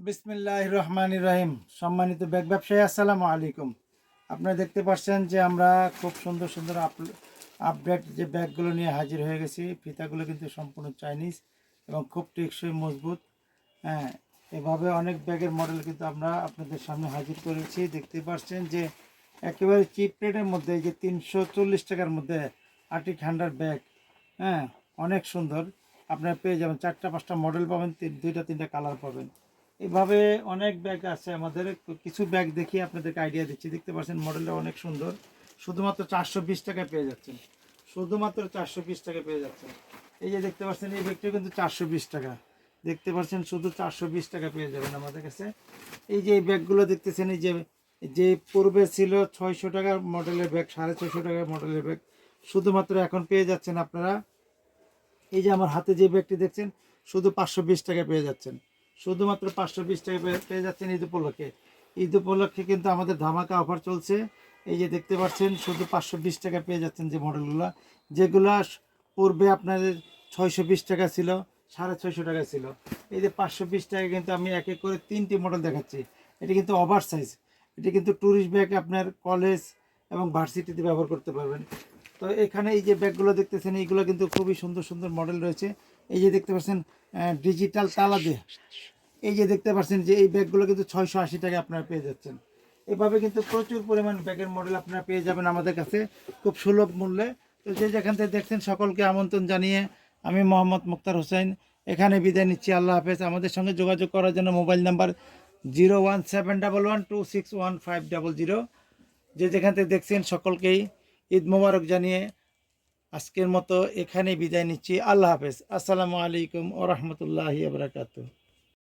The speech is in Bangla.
বিসমিল্লাহির রহমানির রহিম। সম্মানিত ব্যাগ ব্যবসায়ী, আসসালামু আলাইকুম। আপনারা দেখতে পাচ্ছেন যে আমরা খুব সুন্দর সুন্দর আপডেট যে ব্যাগগুলো নিয়ে হাজির হয়ে গেছি। ফিতাগুলো কিন্তু সম্পূর্ণ চাইনিজ এবং খুব টেকসই মজবুত। হ্যাঁ, এভাবে অনেক ব্যাগের মডেল কিন্তু আমরা আপনাদের সামনে হাজির করেছি। দেখতে পাচ্ছেন যে একেবারে চিপ রেটের মধ্যে যে 340 টাকার মধ্যে আর্টিক হ্যান্ডার ব্যাগ। হ্যাঁ, অনেক সুন্দর। আপনারা পেয়ে যাবেন 4টা 5টা মডেল পাবেন, 2টা 3টা কালার পাবেন। এভাবে অনেক ব্যাগ আছে আমাদের। কিছু ব্যাগ দেখিয়ে আপনাদেরকে আইডিয়া দিচ্ছি। দেখতে পাচ্ছেন মডেলটা অনেক সুন্দর। শুধুমাত্র 420 টাকায় পেয়ে যাচ্ছেন। শুধুমাত্র 420 টাকায় পেয়ে যাচ্ছেন। এই যে দেখতে পাচ্ছেন এই ব্যাগটা কিন্তু 420 টাকা। দেখতে পাচ্ছেন শুধু 420 টাকা পেয়ে যাবেন আমাদের কাছে। এই যে এই ব্যাগগুলো দেখতেছেন, এই যে যে পূর্বে ছিল 600 টাকার মডেলের ব্যাগ, 650 টাকার মডেলের ব্যাগ, শুধুমাত্র এখন পেয়ে যাচ্ছেন আপনারা। এই যে আমার হাতে যে ব্যাগটি দেখছেন, শুধু 520 টাকায় পেয়ে যাচ্ছেন। শুধুমাত্র 520 টাকায় পেয়ে যাচ্ছেন ঈদ উপলক্ষে। ঈদ উপলক্ষে কিন্তু আমাদের ধামাকা অফার চলছে। এই যে দেখতে পাচ্ছেন শুধু 520 টাকা পেয়ে যাচ্ছেন যে মডেলগুলো, যেগুলো পূর্বে আপনাদের 620 টাকা ছিল, 650 টাকা ছিল। এই যে 520 টাকা কিন্তু আমি এক এক করে 3টি মডেল দেখাচ্ছি। এটি কিন্তু ওভার সাইজ, এটি কিন্তু ট্যুরিস্ট ব্যাগ, আপনার কলেজ এবং ভার্সিটিতে ব্যবহার করতে পারবেন। তো এখানে এই যে ব্যাগগুলো দেখতেছেন, এইগুলো কিন্তু খুবই সুন্দর সুন্দর মডেল রয়েছে। এই যে দেখতে পাচ্ছেন ডিজিটাল তালা দিয়ে, এই যে দেখতে পাচ্ছেন যে এই ব্যাগগুলো কিন্তু 680 টাকায় আপনারা পেয়ে যাচ্ছেন। এভাবে কিন্তু প্রচুর পরিমাণ ব্যাগের মডেল আপনারা পেয়ে যাবেন আমাদের কাছে খুব সুলভ মূল্যে। তো যে যেখান থেকে দেখছেন সকলকে আমন্ত্রণ জানিয়ে আমি মোহাম্মদ মুক্তার হোসেন এখানে বিদায় নিচ্ছি। আল্লাহ হাফেজ। আমাদের সঙ্গে যোগাযোগ করার জন্য মোবাইল নাম্বার 01711261500। যে যেখান থেকে দেখছেন সকলকেই ঈদ মোবারক জানিয়ে আজকের মতো এখানেই বিদায় নিচ্ছি। আল্লাহ হাফেজ। আসসালামু আলাইকুম ওয়া রাহমাতুল্লাহি ওয়া বারাকাতুহু।